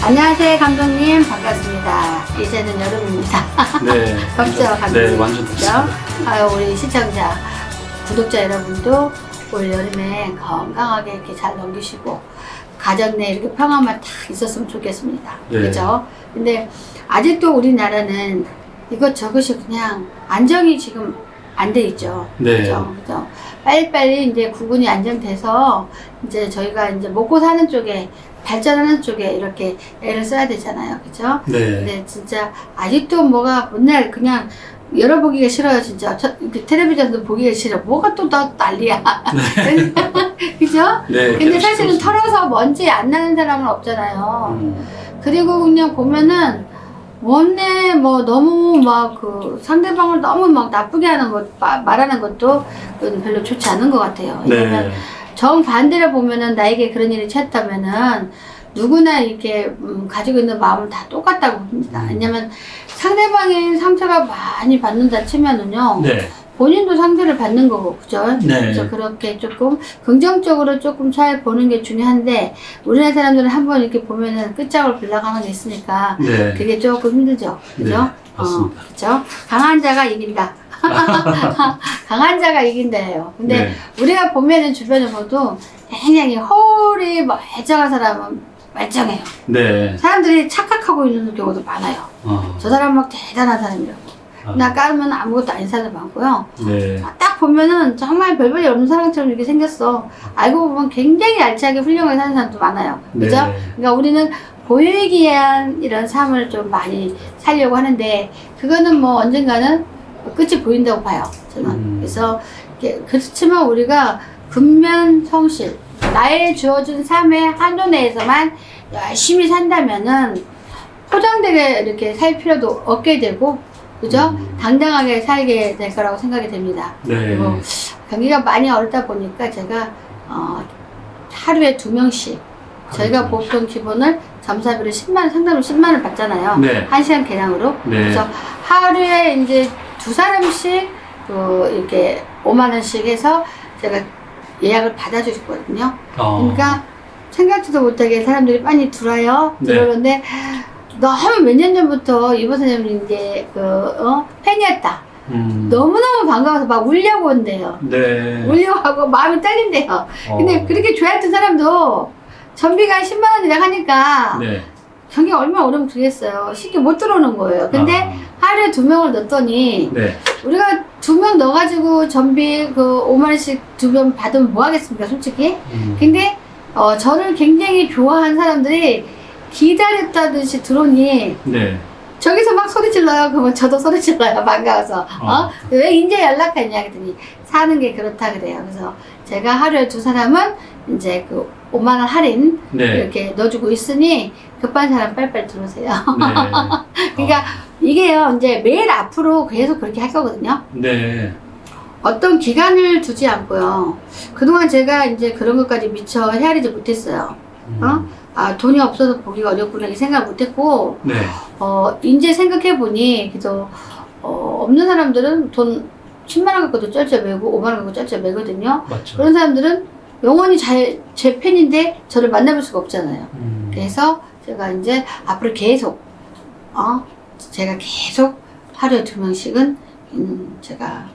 안녕하세요, 감독님. 반갑습니다. 이제는 여름입니다. 네. 덥죠, 감독님? 네, 완전 덥습니다. 아유, 우리 시청자, 구독자 여러분도 올 여름에 건강하게 이렇게 잘 넘기시고, 가정 내 이렇게 평화만 딱 있었으면 좋겠습니다. 네. 그죠? 근데 아직도 우리나라는 이것저것이 그냥 안정이 지금 안 돼 있죠. 네. 그죠? 그죠? 빨리빨리 이제 구분이 안정돼서 이제 저희가 이제 먹고 사는 쪽에 발전하는 쪽에 이렇게 애를 써야 되잖아요. 그죠? 네. 근데 진짜 아직도 뭐가 맨날 그냥 열어보기가 싫어요. 진짜 텔레비전도 보기가 싫어. 뭐가 또 난리야. 네. 그죠? 네. 근데 사실은 털어서 먼지 안 나는 사람은 없잖아요. 그리고 그냥 보면은 원래 뭐 너무 막 그 상대방을 너무 막 나쁘게 하는 것 말하는 것도 별로 좋지 않은 것 같아요. 왜냐면 네. 정반대로 보면은 나에게 그런 일이 쳤다면은 누구나 이렇게 가지고 있는 마음은 다 똑같다고 봅니다. 왜냐면 상대방의 상처가 많이 받는다 치면은요. 네. 본인도 상처를 받는 거고, 그죠? 네. 그래서 그렇게 조금 긍정적으로 조금 잘 보는 게 중요한데, 우리나라 사람들은 한번 이렇게 보면은 끝장을 빌려가는 게 있으니까, 네. 그게 조금 힘들죠. 그죠? 네, 맞습니다. 그죠? 강한 자가 이긴다. 강한 자가 이긴다예요. 근데 네. 우리가 보면은 주변에 봐도 굉장히 허울이 멀쩡한 사람은 멀쩡해요. 네. 사람들이 착각하고 있는 경우도 많아요. 저 사람 막 대단한 사람이라고. 나 까르면 아무것도 아닌 사람도 많고요. 네. 딱 보면은 정말 별볼이 없는 사람처럼 이렇게 생겼어. 알고 보면 굉장히 알차게 훌륭하게 사는 사람도 많아요. 그죠? 네. 그러니까 우리는 보이기 위한 이런 삶을 좀 많이 살려고 하는데, 그거는 뭐 언젠가는 끝이 보인다고 봐요. 저는. 그래서, 그렇지만 우리가 근면성실, 나의 주어진 삶의 한도 내에서만 열심히 산다면은 포장되게 이렇게 살 필요도 없게 되고, 그죠? 당당하게 살게 될 거라고 생각이 됩니다. 네. 그리고 경기가 많이 어렵다 보니까 제가 하루에 2명씩 저희가 보통 기본을 점사비를 10만, 상담을 10만 원 받잖아요. 네. 1시간 개량으로. 네. 그래서 하루에 이제 2사람씩 이렇게 5만 원씩 해서 제가 예약을 받아주거든요. 그러니까 생각지도 못하게 사람들이 많이 들어요. 네. 들어오는데 너무 몇 년 전부터 이보 선생님이 이제 팬이었다. 너무너무 반가워서 막 울려고 온대요. 네. 울려고 하고 마음이 떨린대요. 근데 그렇게 좋아했던 사람도 전비가 10만 원이라 하니까 네. 경기가 얼마나 오르면 되겠어요. 쉽게 못 들어오는 거예요. 근데 하루에 2명을 넣었더니 네. 우리가 2명 넣어가지고 전비 5만 원씩 2명 받으면 뭐 하겠습니까, 솔직히? 근데 저를 굉장히 좋아한 사람들이 기다렸다듯이 들어오니 네. 저기서 막 소리 질러요. 그러면 저도 소리 질러요. 반가워서. 왜 이제 연락했냐 그랬더니 사는 게 그렇다 그래요. 그래서 제가 하루에 2사람은 이제 5만 원 할인 네. 이렇게 넣어주고 있으니 급한 사람 빨리빨리 들어오세요. 네. 그러니까 이게요, 이제 매일 앞으로 계속 그렇게 할 거거든요. 네. 어떤 기간을 두지 않고요. 그동안 제가 이제 그런 것까지 미처 헤아리지 못했어요. 돈이 없어서 보기가 어렵구나, 이 생각 못했고, 네. 이제 생각해보니, 그래도, 없는 사람들은 돈 10만 원 갖고도 쩔쩔 매고, 5만 원 갖고 쩔쩔 매거든요. 맞죠. 그런 사람들은 영원히 제 팬인데 저를 만나볼 수가 없잖아요. 그래서 제가 이제 앞으로 계속, 제가 계속 하루에 2명씩은, 제가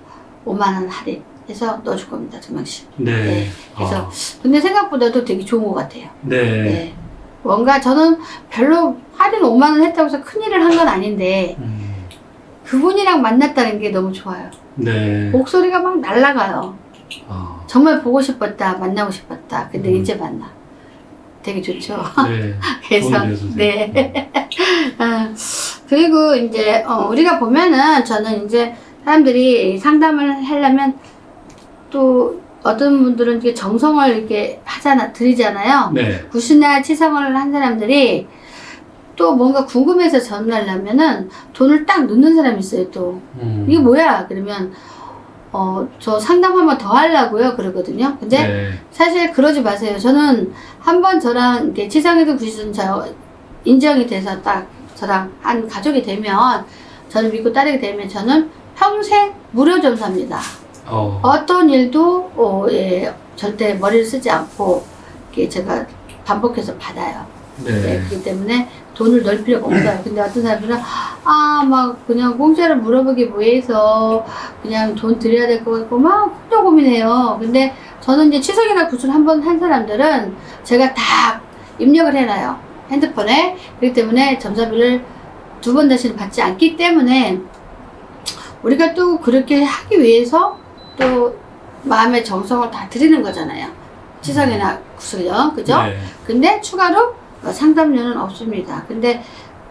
5만 원 할인해서 넣어줄 겁니다, 2명씩. 네. 네. 그래서, 근데 생각보다도 되게 좋은 것 같아요. 네. 네. 뭔가 저는 별로 할인 5만 원 했다고 해서 큰일을 한 건 아닌데, 그분이랑 만났다는 게 너무 좋아요. 네. 목소리가 막 날아가요. 정말 보고 싶었다, 만나고 싶었다. 근데 이제 만나. 되게 좋죠. 네. 그래서, 좋은데요, 선생님. 네. 그리고 이제, 우리가 보면은 저는 이제 사람들이 상담을 하려면 또 어떤 분들은 이렇게 정성을 이렇게 드리잖아요. 네. 구시나 치성을 한 사람들이 또 뭔가 궁금해서 전화하려면은 돈을 딱 넣는 사람이 있어요, 또. 이게 뭐야? 그러면, 저 상담 한 번 더 하려고요. 그러거든요. 근데 네. 사실 그러지 마세요. 저는 한번 저랑 이렇게 치성이든 구시든 인정이 돼서 딱 저랑 한 가족이 되면, 저를 믿고 따르게 되면 저는 평생 무료 점사입니다. 어떤 일도 예, 절대 머리를 쓰지 않고 이렇게 제가 반복해서 받아요. 네, 네. 그렇기 때문에 돈을 넣을 필요가 없어요. 근데 어떤 사람들은 막 그냥 공짜로 물어보기 위해서 그냥 돈 드려야 될 것 같고 막 혼자 고민해요. 근데 저는 이제 치석이나 구슬 한 번 한 사람들은 제가 다 입력을 해놔요. 핸드폰에. 그렇기 때문에 점사비를 2번 다시는 받지 않기 때문에 우리가 또 그렇게 하기 위해서 또 마음의 정성을 다 드리는 거잖아요. 치석이나 구슬요. 그죠? 네. 근데 추가로 상담료는 없습니다. 근데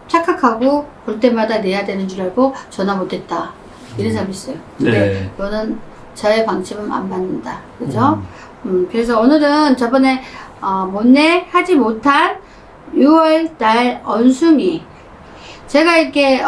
착각하고 볼 때마다 내야 되는 줄 알고 전화 못했다. 이런 사람 있어요. 근데 네. 그거는 저의 방침은 안 받는다. 그죠? 그래서 오늘은 저번에 하지 못한 6월달 언숭이. 제가 이렇게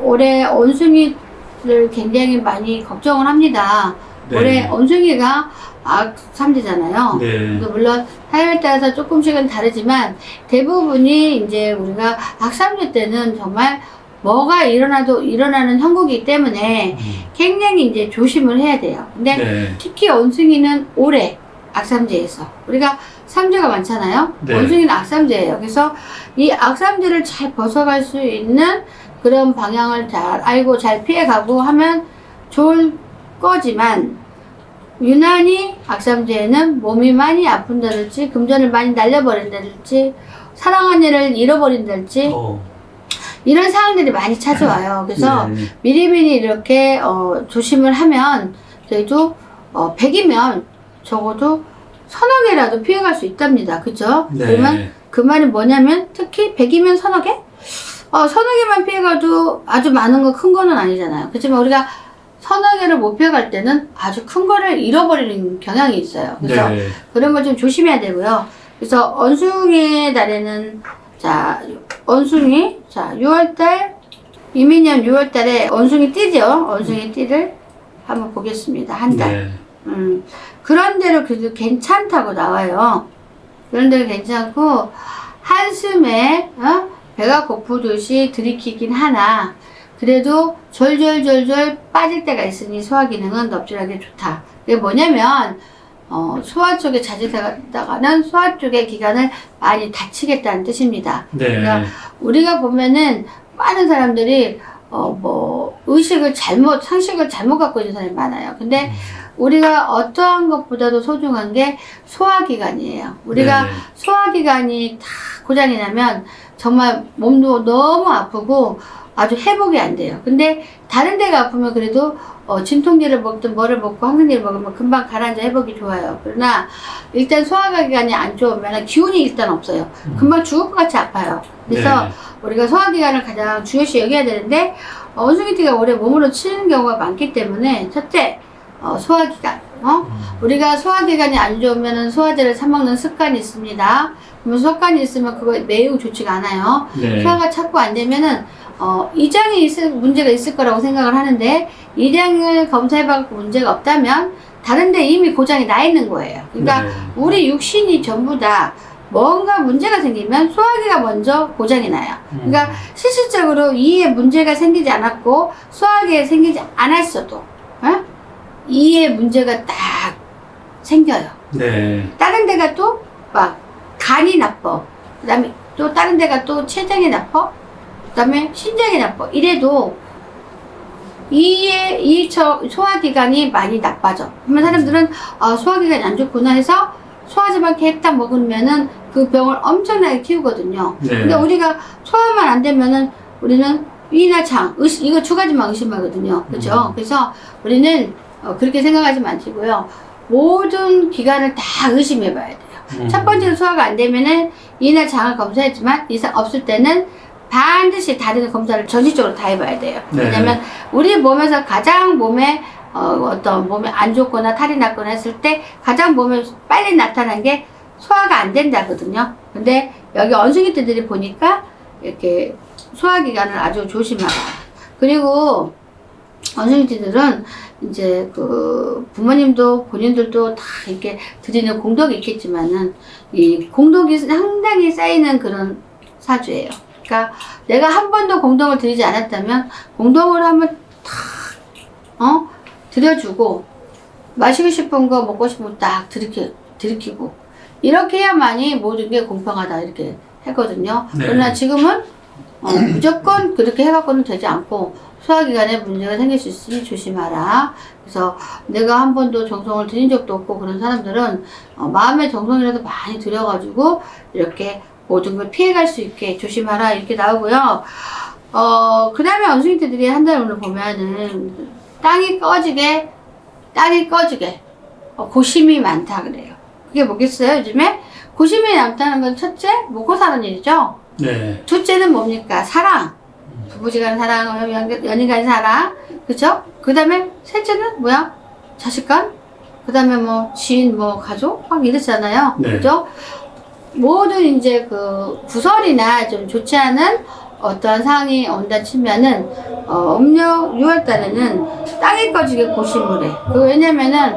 올해 언숭이를 굉장히 많이 걱정을 합니다. 네. 올해 언숭이가 악삼재잖아요. 네. 물론 타입에 따라서 조금씩은 다르지만 대부분이 이제 우리가 악삼재 때는 정말 뭐가 일어나는 형국이기 때문에 굉장히 이제 조심을 해야 돼요. 근데 네. 특히 원숭이는 올해 악삼재에서 우리가 삼재가 많잖아요. 네. 원숭이는 악삼재예요. 그래서 이 악삼재를 잘 벗어갈 수 있는 그런 방향을 잘 알고 잘 피해가고 하면 좋을 거지만 유난히 악삼재에는 몸이 많이 아픈다든지 금전을 많이 날려버린다든지 사랑한 애를 잃어버린다든지 이런 상황들이 많이 찾아와요. 그래서 네. 미리미리 이렇게 조심을 하면 그래도 100이면 적어도 서너 개라도 피해갈 수 있답니다. 그죠? 네. 그러면 그 말이 뭐냐면 특히 100이면 서너 개? 서너 개만 피해가도 아주 많은 거 큰 거는 아니잖아요. 그렇지만 우리가 서너 개를 못 피해갈 때는 아주 큰 거를 잃어버리는 경향이 있어요. 그래서 네. 그런 걸 좀 조심해야 되고요. 그래서 언숭이의 달에는 언숭이 6월달 이민년 6월달에 언숭이 띠죠. 언숭이 띠를 한번 보겠습니다. 한 달. 네. 그런 대로 그래도 괜찮다고 나와요. 그런 대로 괜찮고 한숨에 배가 고프듯이 들이키긴 하나 그래도 졸졸졸졸 빠질 때가 있으니 소화 기능은 넙질하게 좋다. 이게 뭐냐면 소화 쪽에 자칫하다가는 소화 쪽의 기관을 많이 다치겠다는 뜻입니다. 네. 그러니까 우리가 보면은 많은 사람들이 상식을 잘못 갖고 있는 사람이 많아요. 근데 우리가 어떠한 것보다도 소중한 게 소화기관이에요. 우리가 네. 소화기관이 다 고장이 나면 정말 몸도 너무 아프고 아주 회복이 안 돼요. 근데 다른 데가 아프면 그래도 진통제를 먹든 뭐를 먹고 항생제를 먹으면 금방 가라앉아 회복이 좋아요. 그러나 일단 소화기관이 안 좋으면 기운이 일단 없어요. 금방 죽을 것 같이 아파요. 그래서 네. 우리가 소화기관을 가장 중요시 여겨야 되는데 원숭이띠가 오래 몸으로 치는 경우가 많기 때문에 첫째 소화기관. 우리가 소화기관이 안 좋으면 소화제를 사 먹는 습관이 있습니다. 그러면 습관이 있으면 그거 매우 좋지가 않아요. 네. 소화가 자꾸 안 되면은 이장이 문제가 있을 거라고 생각을 하는데 이장을 검사해봐도 문제가 없다면 다른데 이미 고장이 나 있는 거예요. 그러니까 네. 우리 육신이 전부 다 뭔가 문제가 생기면 소화기가 먼저 고장이 나요. 그러니까 실질적으로 이에 문제가 생기지 않았고 소화기에 생기지 않았어도 이에 문제가 딱 생겨요. 네. 다른 데가 또 막 간이 나빠. 그 다음에 또 다른 데가 또 췌장이 나빠. 그 다음에 신장이 나빠. 이래도 소화기관이 많이 나빠져. 그러면 사람들은 소화기관이 안 좋구나 해서 소화제만 이렇게 딱 먹으면은 그 병을 엄청나게 키우거든요. 네. 근데 우리가 소화만 안 되면은 우리는 위나 장, 이거 두 가지만 의심하거든요. 그죠? 그래서 우리는 그렇게 생각하지 마시고요. 모든 기관을 다 의심해 봐야 돼요. 첫 번째로 소화가 안 되면은 이나 장을 검사했지만 이상 없을 때는 반드시 다른 검사를 전시적으로 다 해봐야 돼요. 네. 왜냐면 우리 몸에서 가장 몸에 몸에 안 좋거나 탈이 났거나 했을 때 가장 몸에 빨리 나타난 게 소화가 안 된다거든요. 근데 여기 언숭이띠들이 보니까 이렇게 소화기관을 아주 조심하라. 그리고 언숭이띠들은 이제 그 부모님도 본인들도 다 이렇게 드리는 공덕이 있겠지만은 이 공덕이 상당히 쌓이는 그런 사주예요. 그러니까 내가 한 번도 공덕을 드리지 않았다면 공덕을 한번 탁 드려주고 마시고 싶은 거 먹고 싶은 거 딱 들이키고 이렇게 해야만이 모든 게 공평하다 이렇게 했거든요. 네. 그러나 지금은 무조건 그렇게 해갖고는 되지 않고 소화기관에 문제가 생길 수 있으니 조심하라. 그래서 내가 한 번도 정성을 들인 적도 없고 그런 사람들은 마음의 정성이라도 많이 들여가지고 이렇게 모든 걸 피해갈 수 있게 조심하라 이렇게 나오고요. 그 다음에 원숭이들이 한 달 오늘 보면은 땅이 꺼지게 고심이 많다 그래요. 그게 뭐겠어요? 요즘에 고심이 많다는 건 첫째 먹고 사는 일이죠. 네. 둘째는 뭡니까? 사랑. 부부지간 사랑, 연인간 사랑. 그쵸? 그 다음에 셋째는 뭐야? 자식간? 그 다음에 뭐 지인, 뭐 가족? 막 이랬잖아요. 네. 그죠? 모든 이제 그 구설이나 좀 좋지 않은 어떤 상황이 온다 치면은, 음력 6월달에는 땅이 꺼지게 고심을 해. 왜냐면은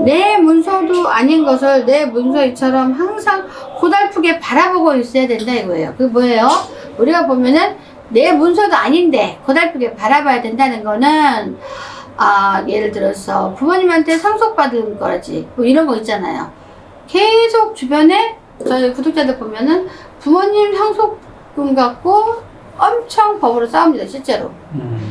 내 문서도 아닌 것을 내 문서이처럼 항상 고달프게 바라보고 있어야 된다 이거예요. 그게 뭐예요? 우리가 보면은 내 문서도 아닌데 고달프게 바라봐야 된다는 거는 예를 들어서 부모님한테 상속받은 거라지 뭐 이런 거 있잖아요. 계속 주변에 저희 구독자들 보면은 부모님 상속금 갖고 엄청 법으로 싸웁니다 실제로.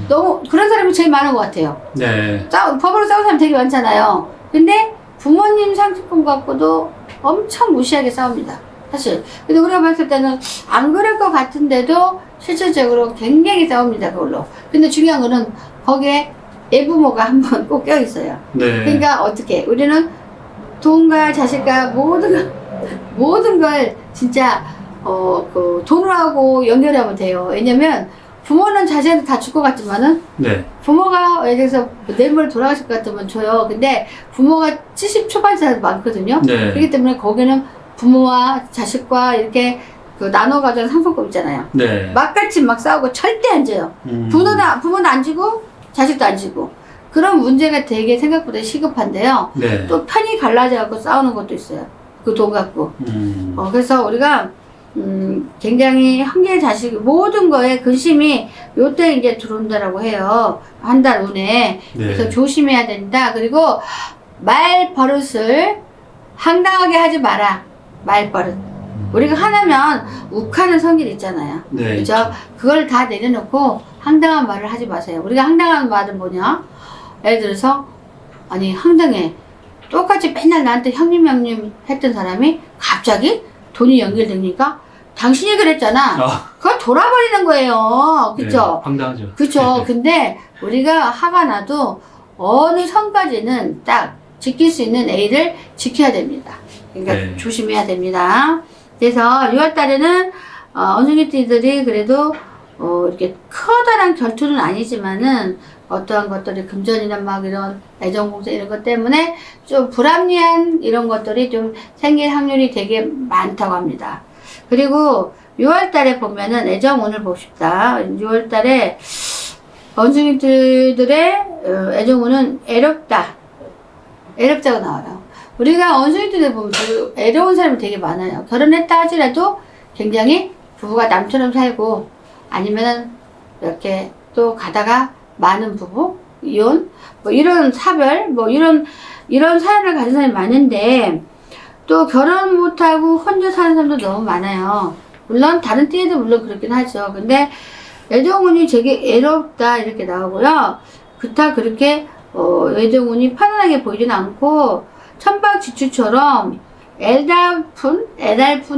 너무 그런 사람이 제일 많은 것 같아요. 네. 법으로 싸우는 사람 되게 많잖아요. 근데 부모님 상속금 갖고도 엄청 무시하게 싸웁니다. 사실. 근데 우리가 봤을 때는 안 그럴 것 같은데도 실질적으로 굉장히 싸웁니다. 그걸로. 근데 중요한 거는 거기에 애부모가 한 번 꼭 껴있어요. 네. 그러니까 어떻게 우리는 돈과 자식과 모든 걸 진짜 그 돈으로 하고 연결하면 돼요. 왜냐면 부모는 자식한테 다 줄 것 같지만은 네. 부모가 예를 들어서 내일 돌아가실 것 같으면 줘요. 근데 부모가 70 초반 사람 많거든요. 네. 그렇기 때문에 거기는 부모와 자식과 이렇게 그 나눠 가지는 상속금 있잖아요. 네. 막같이 막 싸우고 절대 안 져요. 부모는 안 지고 자식도 안 지고 그런 문제가 되게 생각보다 시급한데요. 네. 또 편이 갈라져 갖고 싸우는 것도 있어요. 그 돈 갖고. 그래서 우리가 굉장히 한 개의 자식 모든 거에 근심이 요때 이제 들어온다라고 해요. 한 달 후에. 네. 그래서 조심해야 된다. 그리고 말 버릇을 황당하게 하지 마라. 말 버릇. 우리가 하나면 욱하는 성질 있잖아요. 네. 그죠? 그걸 다 내려놓고 황당한 말을 하지 마세요. 우리가 황당한 말은 뭐냐? 예를 들어서 아니 황당해. 똑같이 맨날 나한테 형님 했던 사람이 갑자기 돈이 연결되니까 당신이 그랬잖아. 그거 돌아버리는 거예요. 그쵸? 네, 황당하죠. 그쵸? 근데 우리가 화가 나도 어느 선까지는 딱 지킬 수 있는 A를 지켜야 됩니다. 그러니까 네. 조심해야 됩니다. 그래서 6월 달에는 원숭이띠들이 그래도 이렇게 커다란 결투는 아니지만은 어떠한 것들이 금전이나 막 이런 애정공세 이런 것 때문에 좀 불합리한 이런 것들이 좀 생길 확률이 되게 많다고 합니다. 그리고 6월 달에 보면은 애정운을 봅시다. 6월 달에 원숭이들의 애정운은 애롭다고 나와요. 우리가 원숭이들을 보면 애로운 사람이 되게 많아요. 결혼했다 하더라도 굉장히 부부가 남처럼 살고 아니면은 이렇게 또 가다가 많은 부부, 이혼, 뭐 이런 사별, 뭐 이런 사연을 가진 사람이 많은데 또 결혼 못하고 혼자 사는 사람도 너무 많아요. 물론 다른 띠에도 물론 그렇긴 하죠. 근데 애정운이 되게 애롭다 이렇게 나오고요. 그렇다 그렇게 애정운이 편안하게 보이진 않고 천박지추처럼 애달픈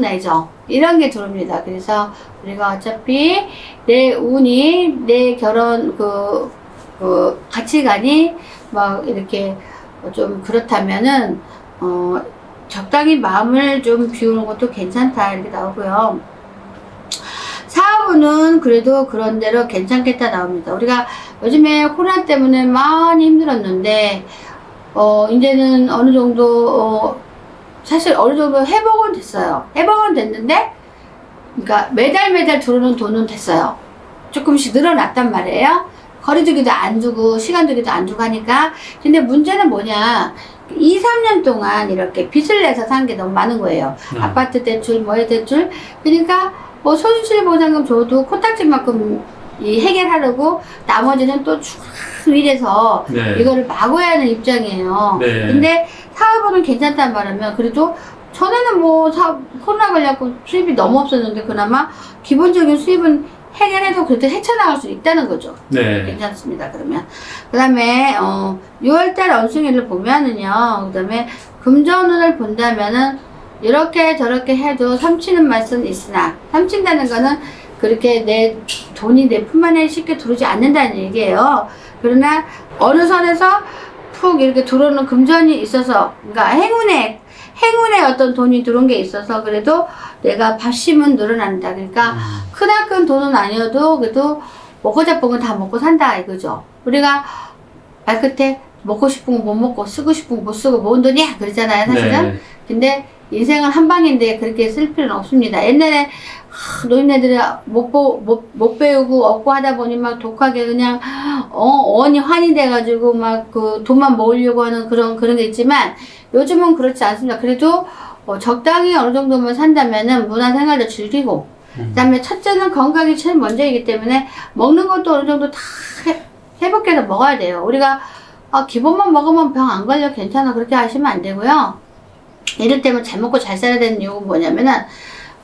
애정 이런 게 들어옵니다. 그래서 우리가 어차피 내 운이 내 결혼 그 가치관이 막 이렇게 좀 그렇다면은 적당히 마음을 좀 비우는 것도 괜찮다 이렇게 나오고요. 사업은 그래도 그런대로 괜찮겠다 나옵니다. 우리가 요즘에 코로나 때문에 많이 힘들었는데 이제는 어느 정도 사실 어느 정도 회복은 됐어요. 회복은 됐는데 그러니까 매달 들어오는 돈은 됐어요. 조금씩 늘어났단 말이에요. 거리두기도 안 두고 시간두기도 안 두고 하니까. 근데 문제는 뭐냐, 2, 3년 동안 이렇게 빚을 내서 산 게 너무 많은 거예요. 아파트 대출, 뭐의 대출. 그러니까 뭐 손실 보상금 줘도 코딱지만큼 이 해결하려고 나머지는 또 쭉 일해서 네. 이거를 막아야 하는 입장이에요. 네. 근데 사업은 괜찮단 말이면 그래도 전에는 뭐 코로나 걸려갖고 수입이 너무 없었는데 그나마 기본적인 수입은 해결해도 그래도 헤쳐나갈 수 있다는 거죠. 네. 괜찮습니다. 그러면 그 다음에 6월달 원숭이를 보면은요. 그 다음에 금전운을 본다면은 이렇게 저렇게 해도 삼치는 맛은 있으나 삼친다는 거는 그렇게 내 돈이 내 품 안에 쉽게 들어오지 않는다는 얘기예요. 그러나 어느 선에서 푹 이렇게 들어오는 금전이 있어서 그러니까 행운의 어떤 돈이 들어온 게 있어서 그래도 내가 밥심은 늘어난다. 그러니까 크나큰 돈은 아니어도 그래도 먹고 잡은 건 다 먹고 산다 이거죠. 우리가 말끝에 먹고 싶은 거 못 먹고 쓰고 싶은 거 못 쓰고 뭔 돈이야 그러잖아요 사실은. 네. 근데 인생은 한 방인데 그렇게 쓸 필요는 없습니다. 옛날에 노인네들이 못 배우고 없고 하다 보니 막 독하게 그냥 어언이 환이 돼가지고 막 그 돈만 모으려고 하는 그런 게 있지만 요즘은 그렇지 않습니다. 그래도 적당히 어느 정도만 산다면은 문화생활도 즐기고 그다음에 첫째는 건강이 제일 먼저이기 때문에 먹는 것도 어느 정도 다 회복해서 먹어야 돼요. 우리가 기본만 먹으면 병 안 걸려 괜찮아 그렇게 하시면 안 되고요. 이를테면 잘 먹고 잘 살아야 되는 이유가 뭐냐면은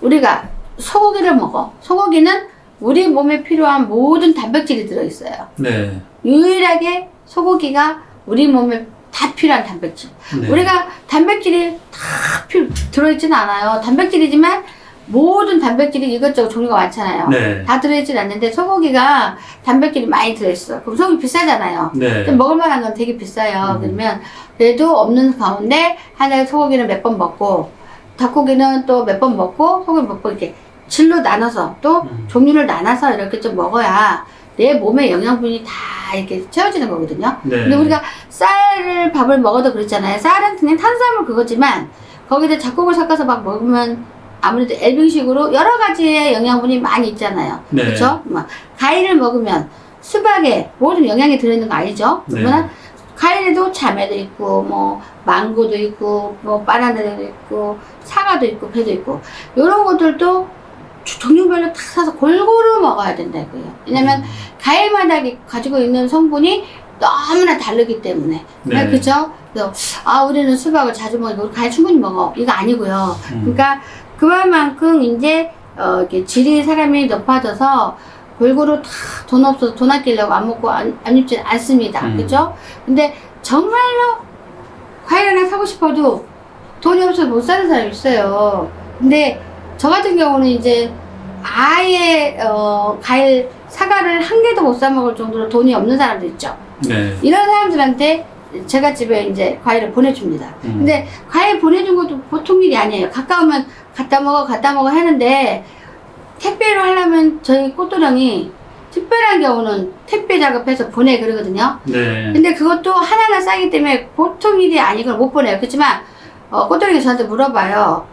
우리가 소고기를 먹어. 소고기는 우리 몸에 필요한 모든 단백질이 들어있어요. 네. 유일하게 소고기가 우리 몸에 다 필요한 단백질. 네. 우리가 단백질이 다 들어있지는 않아요. 단백질이지만 모든 단백질이 이것저것 종류가 많잖아요. 네. 다 들어있진 않는데 소고기가 단백질이 많이 들어있어. 그럼 소고기 비싸잖아요. 네. 좀 먹을 만한 건 되게 비싸요. 그러면 그래도 없는 가운데 하나의 소고기는 몇 번 먹고 닭고기는 또 몇 번 먹고 소고기 몇 번 이렇게 질로 나눠서 또 종류를 나눠서 이렇게 좀 먹어야 내 몸의 영양분이 다 이렇게 채워지는 거거든요. 네. 근데 우리가 쌀을 밥을 먹어도 그렇잖아요. 쌀은 그냥 탄수화물 그거지만 거기다 잡곡을 섞어서 막 먹으면 아무래도 엘빙식으로 여러 가지의 영양분이 많이 있잖아요. 네. 그렇죠? 막 과일을 먹으면 수박에 모든 영양이 들어있는 거 아니죠? 네. 그러면 과일에도 참외도 있고 뭐 망고도 있고 뭐 바나나도 있고 사과도 있고 배도 있고 이런 것들도 종류별로 다 사서 골고루 먹어야 된다고요. 왜냐면 과일마다 가지고 있는 성분이 너무나 다르기 때문에. 네. 그죠? 그래서 우리는 수박을 자주 먹고 우리 과일 충분히 먹어. 이거 아니고요. 그러니까 그만큼 이제 이렇게 질이 사람이 높아져서 골고루 다 돈 없어서 돈 아끼려고 안 먹고 안 입지 않습니다. 그죠? 근데 정말로 과일 하나 사고 싶어도 돈이 없어서 못 사는 사람이 있어요. 근데 저 같은 경우는 이제 아예 과일 사과를 한 개도 못 사 먹을 정도로 돈이 없는 사람도 있죠. 네. 이런 사람들한테 제가 집에 이제 과일을 보내줍니다. 근데 과일 보내준 것도 보통 일이 아니에요. 가까우면 갖다 먹어 하는데 택배로 하려면 저희 꽃도령이 특별한 경우는 택배 작업해서 보내 그러거든요. 네. 근데 그것도 하나하나 싸기 때문에 보통 일이 아니고 못 보내요. 그렇지만 꽃도령이 저한테 물어봐요.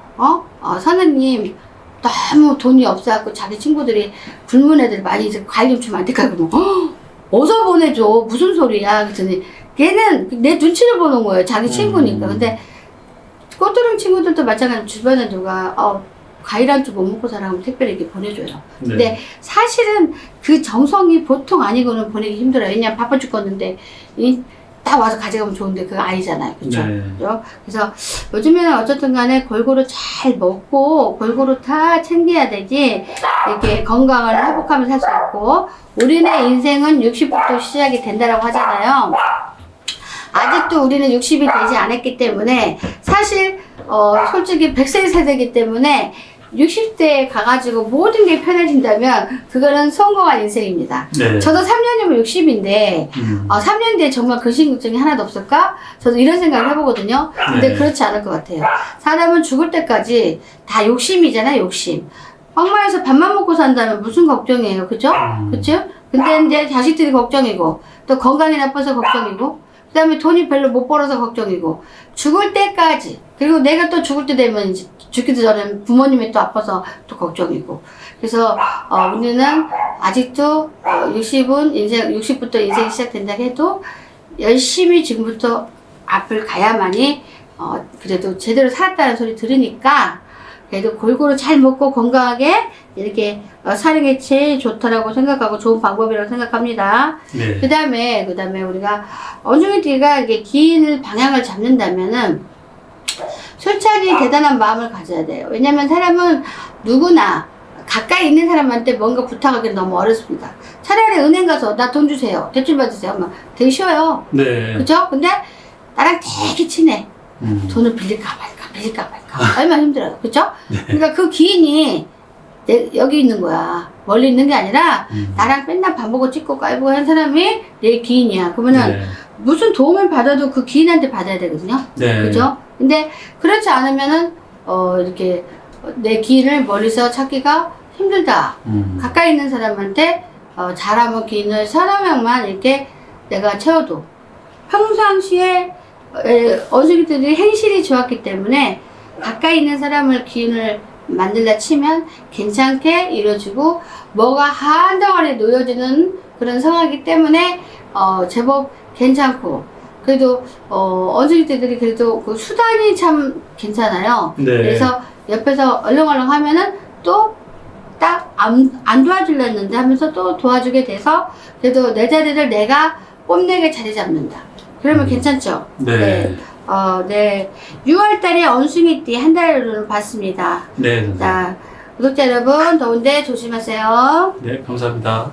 선생님 너무 돈이 없어갖고 자기 친구들이 굶은 애들 많이 이제 과일 좀 주면 안 될까? 그러면 어서 보내줘. 무슨 소리야? 그랬더니 걔는 내 눈치를 보는 거예요. 자기 친구니까. 근데 꽃도령 친구들도 마찬가지로 주변에 누가 과일 한 줄 못 먹고 살아가면 특별히 이렇게 보내줘요. 네. 근데 사실은 그 정성이 보통 아니고는 보내기 힘들어요. 왜냐면 바빠 죽겠는데 딱 와서 가져가면 좋은데 그거 아니잖아요. 그렇죠? 네. 그죠? 그래서 요즘에는 어쨌든 간에 골고루 잘 먹고 골고루 다 챙겨야 되지 이렇게 건강을 회복하면서 살 수 있고 우리네 인생은 60부터 시작이 된다라고 하잖아요. 아직도 우리는 60이 되지 않았기 때문에 사실 솔직히 100세 세대이기 때문에 60대에 가가지고 모든 게 편해진다면 그거는 성공한 인생입니다. 네. 저도 3년이면 60인데 3년 뒤에 정말 근심걱정이 하나도 없을까? 저도 이런 생각을 해보거든요. 근데 네. 그렇지 않을 것 같아요. 사람은 죽을 때까지 다 욕심이잖아요. 욕심. 빵마에서 밥만 먹고 산다면 무슨 걱정이에요. 그죠? 그쵸? 근데 이제 자식들이 걱정이고 또 건강이 나빠서 걱정이고 그 다음에 돈이 별로 못 벌어서 걱정이고 죽을 때까지 그리고 내가 또 죽을 때 되면 이제 죽기도 전에 부모님이 또 아파서 또 걱정이고 그래서 우리는 아직도 60부터 인생이 시작된다 해도 열심히 지금부터 앞을 가야만이 그래도 제대로 살았다는 소리 들으니까 그래도 골고루 잘 먹고 건강하게 이렇게 사는 게 제일 좋다라고 생각하고 좋은 방법이라고 생각합니다. 네. 그 다음에 우리가 어중이띠가 이게 기인을 방향을 잡는다면은 솔직히 대단한 마음을 가져야 돼요. 왜냐면 사람은 누구나 가까이 있는 사람한테 뭔가 부탁하기 너무 어렵습니다. 차라리 은행 가서 나 돈 주세요. 대출 받으세요. 막 되게 쉬워요. 네. 그죠? 근데 나랑 되게 친해. 돈을 빌릴까 말까. 얼마나 힘들어요. 그죠? 그러니까 그 기인이 여기 있는 거야. 멀리 있는 게 아니라 나랑 맨날 밥 먹고 찍고 깔고 하는 사람이 내 기인이야. 그러면은 네. 무슨 도움을 받아도 그 기인한테 받아야 되거든요. 네. 그죠? 근데 그렇지 않으면은 이렇게 내 기인을 멀리서 찾기가 힘들다. 가까이 있는 사람한테 잘하면 기인을 서너 명만 이렇게 내가 채워도 평상시에 어중이들이 행실이 좋았기 때문에 가까이 있는 사람을 기인을 만들다 치면 괜찮게 이루어지고 뭐가 한덩어리 놓여지는 그런 상황이기 때문에 제법 괜찮고 그래도 어중이들이 그래도 그 수단이 참 괜찮아요. 네. 그래서 옆에서 얼렁얼렁 하면은 또 딱 안 도와주려 했는데 하면서 또 도와주게 돼서 그래도 내 자리를 내가 뽐내게 자리 잡는다. 그러면 괜찮죠? 네. 네. 6월달에 원숭이띠 한 달을 봤습니다. 네. 선생님. 자, 구독자 여러분, 더운데 조심하세요. 네, 감사합니다.